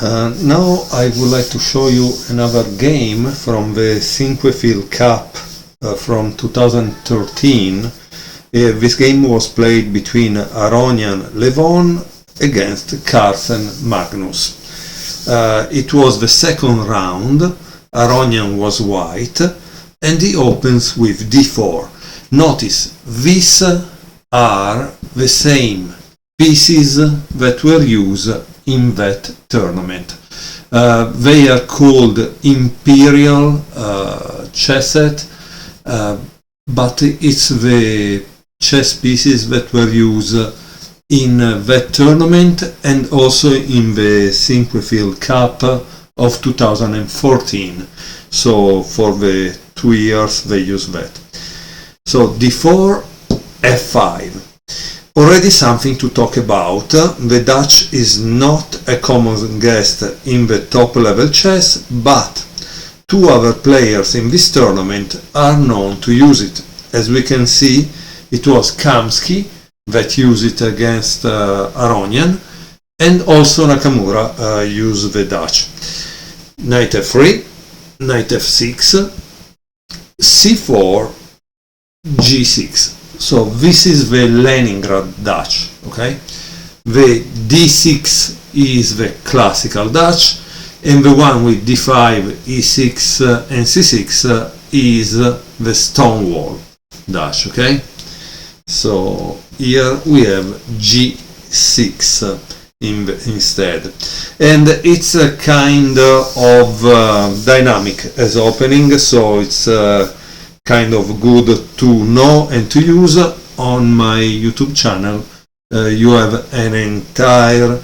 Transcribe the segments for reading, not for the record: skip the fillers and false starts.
Now I would like to show you another game from the Sinquefield Cup from 2013. This game was played between Aronian Levon against Carlsen Magnus. It was the second round. Aronian was white and he opens with d4. Notice these are the same pieces that were used in that tournament. They are called Imperial chess set, but it's the chess pieces that were used in that tournament and also in the Sinquefield Cup of 2014. So for the 2 years they use that. So d4, f5. Already something to talk about. The Dutch is not a common guest in the top level chess, but two other players in this tournament are known to use it. As we can see, it was Kamsky that used it against Aronian, and also Nakamura used the Dutch. Knight f3, knight f6, c4, g6. So this is the Leningrad Dutch, okay? The d6 is the classical Dutch, and the one with d5, e6 and c6 is the Stonewall Dutch, okay? So here we have g6 instead, and it's a kind of dynamic as opening, so it's kind of good to know and to use. On my YouTube channel you have an entire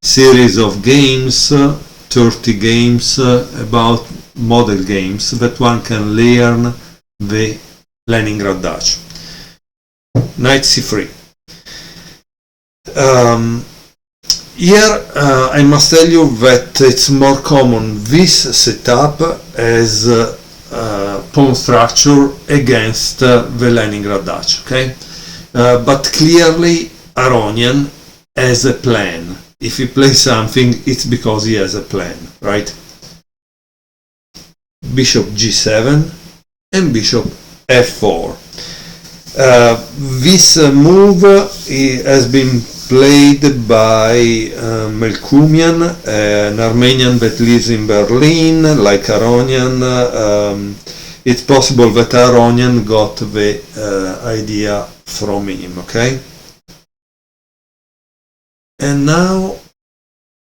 series of games, 30 games about model games that one can learn the Leningrad Dutch. Knight c3. Here I must tell you that it's more common this setup as pawn structure against the Leningrad Dutch, okay? But clearly Aronian has a plan. If he plays something, it's because he has a plan, right? Bishop g7 and bishop f4. This move has been played by Melkumian, an Armenian that lives in Berlin, like Aronian. It's possible that Aronian got the idea from him, okay? And now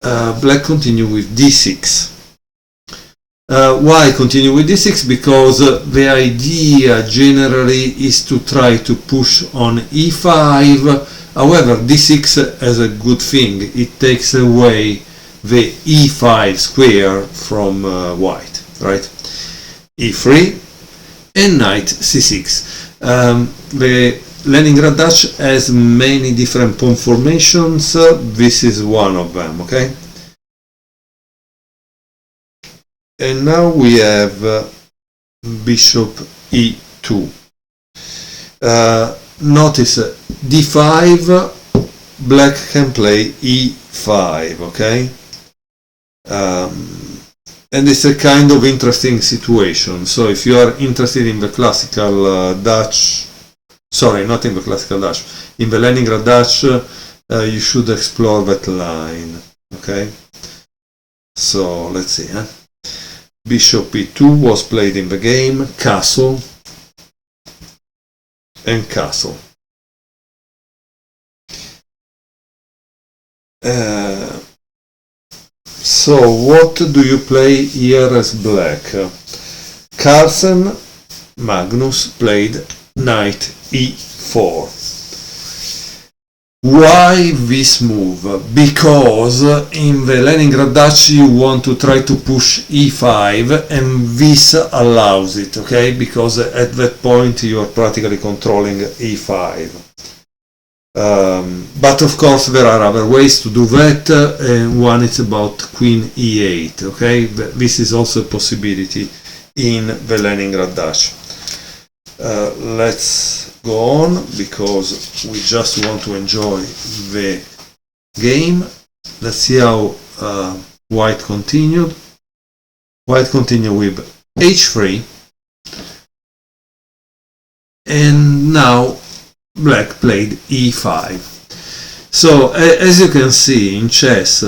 black continue with d6. Why continue with d6? Because the idea generally is to try to push on e5. However, d6 has a good thing. It takes away the e5 square from white, right? e3 and knight c6. The Leningrad Dutch has many different pawn formations. This is one of them, okay? And now we have bishop e2. Notice d5, black can play e5, okay? And it's a kind of interesting situation. So if you are interested in the classical Dutch, sorry, not in the classical Dutch, in the Leningrad Dutch, you should explore that line, okay? So let's see, Bishop e2 was played in the game, castle and castle. So what do you play here as black? Carlsen Magnus played knight e4. Why this move? Because in the Leningrad Dutch you want to try to push e5 and this allows it, okay? Because at that point you are practically controlling e5. But of course there are other ways to do that, and one is about queen e8, okay? This is also a possibility in the Leningrad Dutch. Let's go on, because we just want to enjoy the game. Let's see how white continued. White continued with h3, and now black played e5. So as you can see in chess,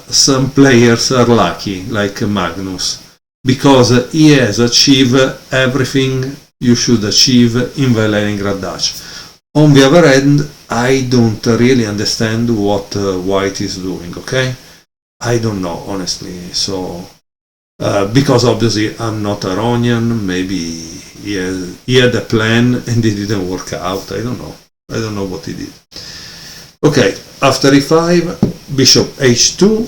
some players are lucky, like Magnus, because he has achieved everything you should achieve in the Leningrad Dutch. On the other hand, I don't really understand what white is doing, okay? I don't know, honestly. So because obviously I'm not Aronian, maybe he had a plan and it didn't work out. I don't know what he did. Okay, after e5, bishop h2,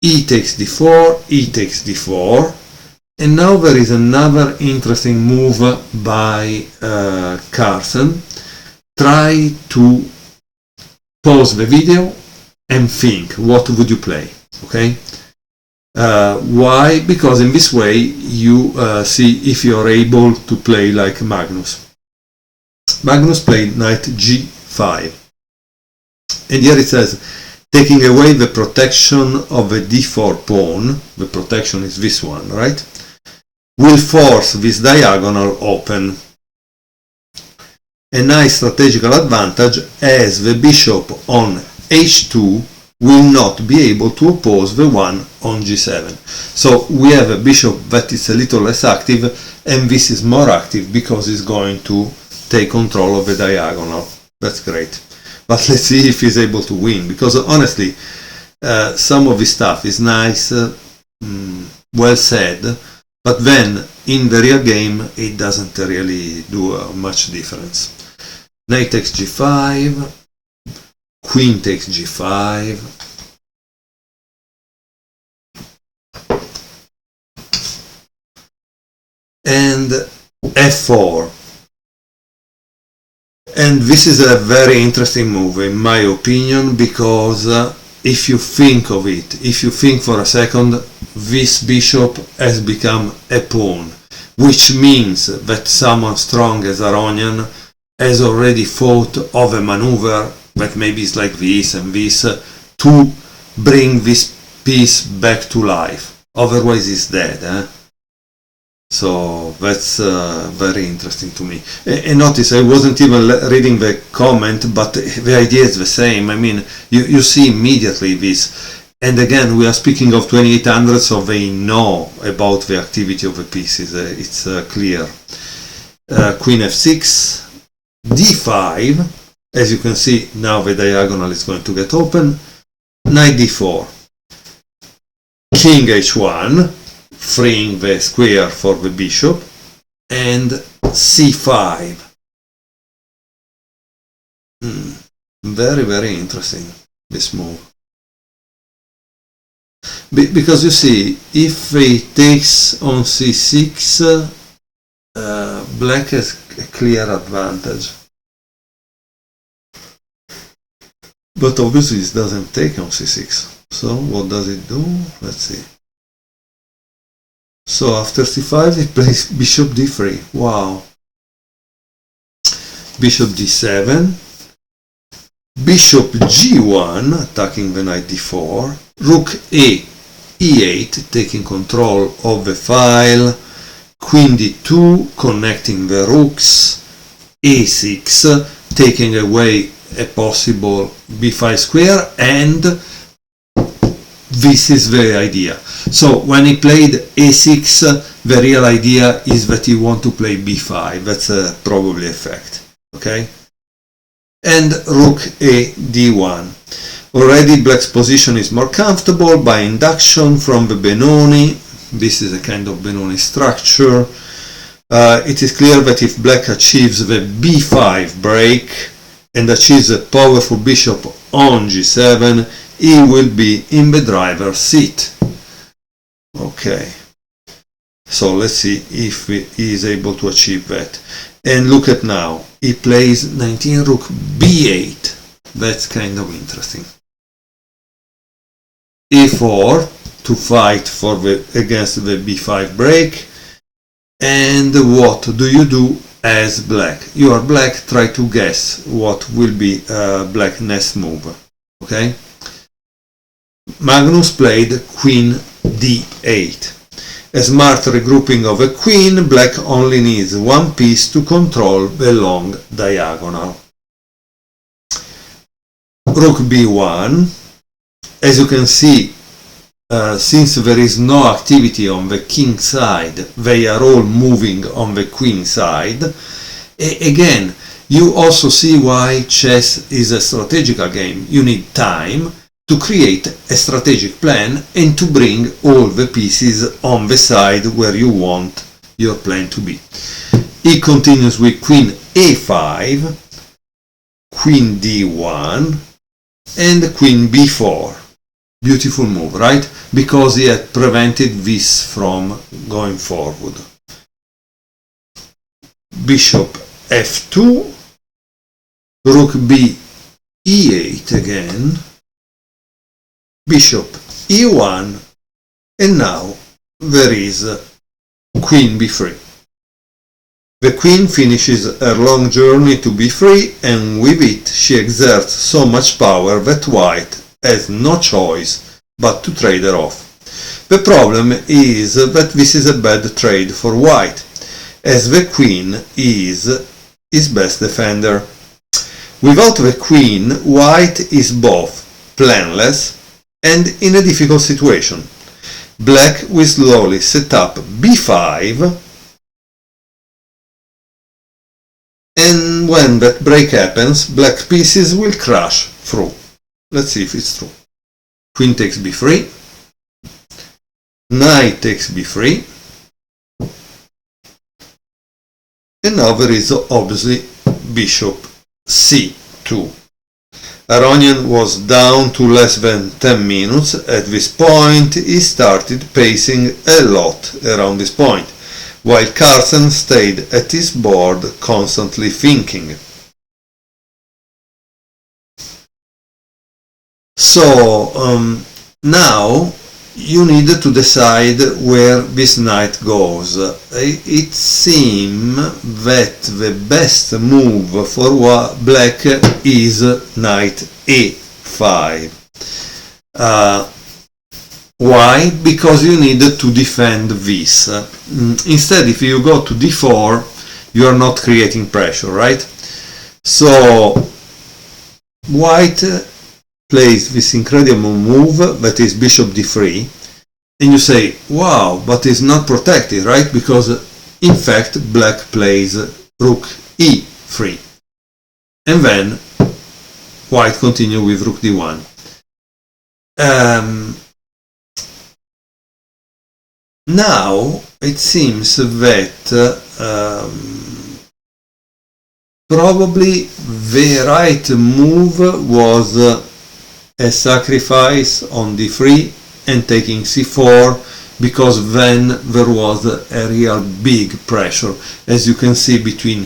e takes d4, e takes d4, and now there is another interesting move by Carlsen. Try to pause the video and think, what would you play, okay? Why? Because in this way you see if you're able to play like Magnus. Magnus played knight g5, and here it says, taking away the protection of the d4 pawn, the protection is this one, right, will force this diagonal open. A nice strategical advantage, as the bishop on h2 will not be able to oppose the one on g7. So we have a bishop that is a little less active, and this is more active because it's going to take control of the diagonal. That's great. But let's see if he's able to win, because honestly, some of this stuff is nice, well said, but then in the real game it doesn't really do much difference. Knight takes g5, queen takes g5, and f4. And this is a very interesting move, in my opinion, because if you think of it, if you think for a second, this bishop has become a pawn, which means that someone strong as Aronian has already thought of a maneuver that maybe is like this and this to bring this piece back to life. Otherwise it's dead. So that's very interesting to me. And notice I wasn't even reading the comment, but the idea is the same. I mean, you see immediately this. And again, we are speaking of 2800, so they know about the activity of the pieces. It's clear. Queen f6, d5. As you can see, now the diagonal is going to get open. Knight d4. King h1. Freeing the square for the bishop, and c5. Very, very interesting, this move. Because you see, if he takes on c6, black has a clear advantage. But obviously it doesn't take on c6. So what does it do? Let's see. So after c5 he plays bishop d3. Wow. Bishop d7. Bishop g1, attacking the knight d4. Rook a, e8, taking control of the file. Queen d2, connecting the rooks. a6, taking away a possible b5 square, and this is the idea. So when he played a6, the real idea is that he wants to play b5. That's probably a fact. Okay? And rook a d1. Already black's position is more comfortable by induction from the Benoni. This is a kind of Benoni structure. It is clear that if black achieves the b5 break and achieves a powerful bishop on g7, he will be in the driver's seat. Okay, so let's see if he is able to achieve that. And look at now, he plays 19 rook b8. That's kind of interesting. e4 to fight for against the b5 break. And what do you do as black? You are black, try to guess what will be black next move. Okay? Magnus played queen d8. A smart regrouping of a queen, black only needs one piece to control the long diagonal. Rook b1. As you can see, since there is no activity on the king side, they are all moving on the queen side. Again, you also see why chess is a strategical game. You need time to create a strategic plan and to bring all the pieces on the side where you want your plan to be. He continues with queen a5, queen d1, and queen b4. Beautiful move, right? Because he had prevented this from going forward. Bishop f2, rook b e8 again, bishop e1, and now there is queen b3. The queen finishes her long journey to b3, and with it she exerts so much power that white has no choice but to trade her off. The problem is that this is a bad trade for white, as the queen is his best defender. Without the queen, white is both planless and in a difficult situation. Black will slowly set up b5, and when that break happens, black pieces will crash through. Let's see if it's true. Queen takes b3, knight takes b3, and now there is obviously bishop c2. Aronian was down to less than 10 minutes. At this point, he started pacing a lot around this point, while Carlsen stayed at his board constantly thinking. So now you need to decide where this knight goes. It seems that the best move for black is knight a5. Why? Because you need to defend this. Instead, if you go to d4, you are not creating pressure, right? So white plays this incredible move that is bishop d3, and you say, wow, but it's not protected, right? Because in fact black plays rook e3, and then white continue with rook d1. Now it seems that probably the right move was a sacrifice on d3 and taking c4, because then there was a real big pressure, as you can see, between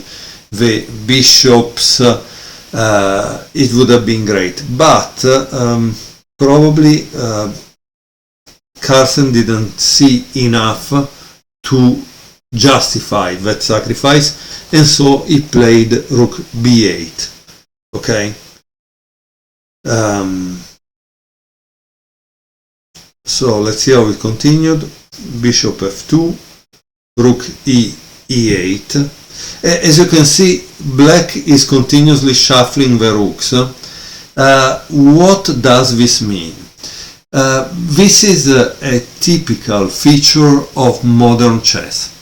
the bishops. It would have been great, but probably Carlsen didn't see enough to justify that sacrifice, and so he played rook b8. Okay. So let's see how it continued. Bishop f2, rook e8. As you can see, black is continuously shuffling the rooks. What does this mean? This is a typical feature of modern chess.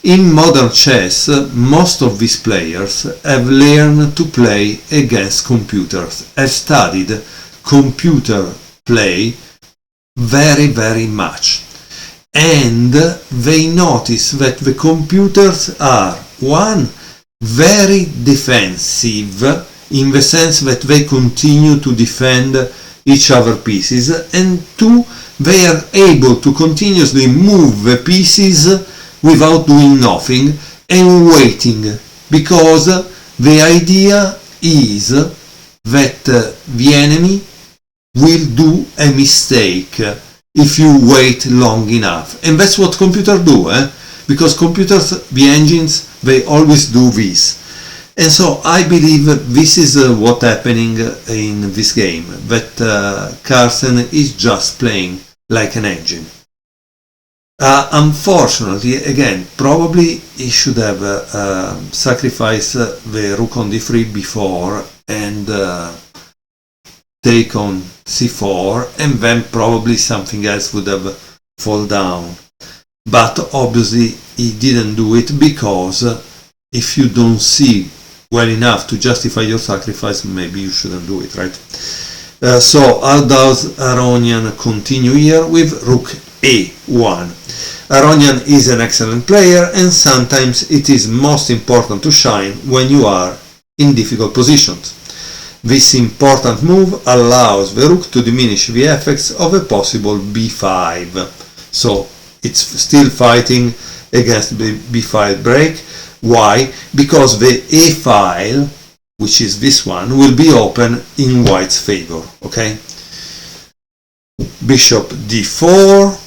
In modern chess, most of these players have learned to play against computers, have studied computer play very, very much. And they notice that the computers are, one, very defensive, in the sense that they continue to defend each other pieces, and two, they are able to continuously move the pieces without doing nothing and waiting, because the idea is that the enemy will do a mistake if you wait long enough. And that's what computers do, because computers, the engines, they always do this. And so I believe this is what happening in this game, that Carlsen is just playing like an engine. Unfortunately, again, probably he should have sacrificed the rook on d3 before and take on c4, and then probably something else would have fall down. But obviously he didn't do it, because if you don't see well enough to justify your sacrifice, maybe you shouldn't do it, right? So how does Aronian continue here? With rook a1. Aronian is an excellent player, and sometimes it is most important to shine when you are in difficult positions. This important move allows the rook to diminish the effects of a possible b5. So it's still fighting against the b5 break. Why? Because the a file, which is this one, will be open in white's favor. Okay? Bishop d4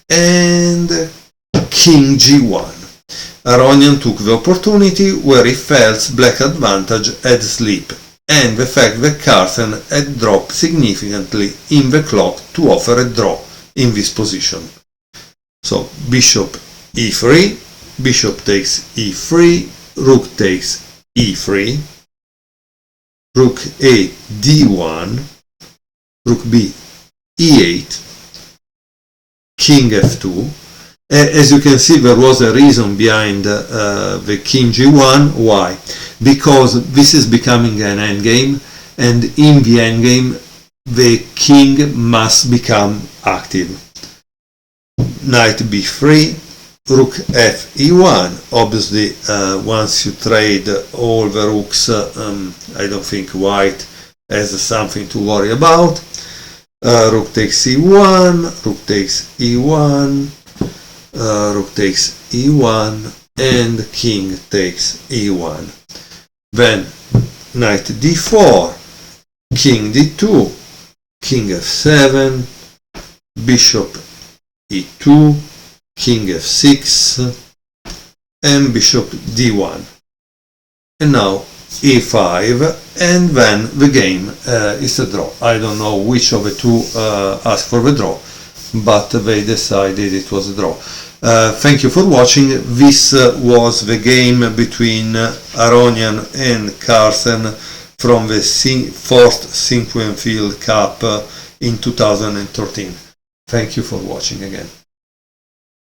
and king g1. Aronian took the opportunity where he felt black advantage had slipped, and the fact that Carlsen had dropped significantly in the clock to offer a draw in this position. So bishop e3, bishop takes e3, rook takes e3, rook a d1, rook b e8, king f2. As you can see, there was a reason behind the king g1. Why? Because this is becoming an endgame, and in the endgame the king must become active. Knight b3, rook f e1. Obviously, once you trade all the rooks, I don't think white has something to worry about. Rook takes e1, rook takes e1, rook takes e1, and king takes e1. Then knight d4, king d2, king f7, bishop e2, king f6, and bishop d1. And now e5, and then the game is a draw. I don't know which of the two asked for the draw, but they decided it was a draw. Thank you for watching. This was the game between Aronian and Carlsen from the 4th Sinquefield Cup in 2013. Thank you for watching again.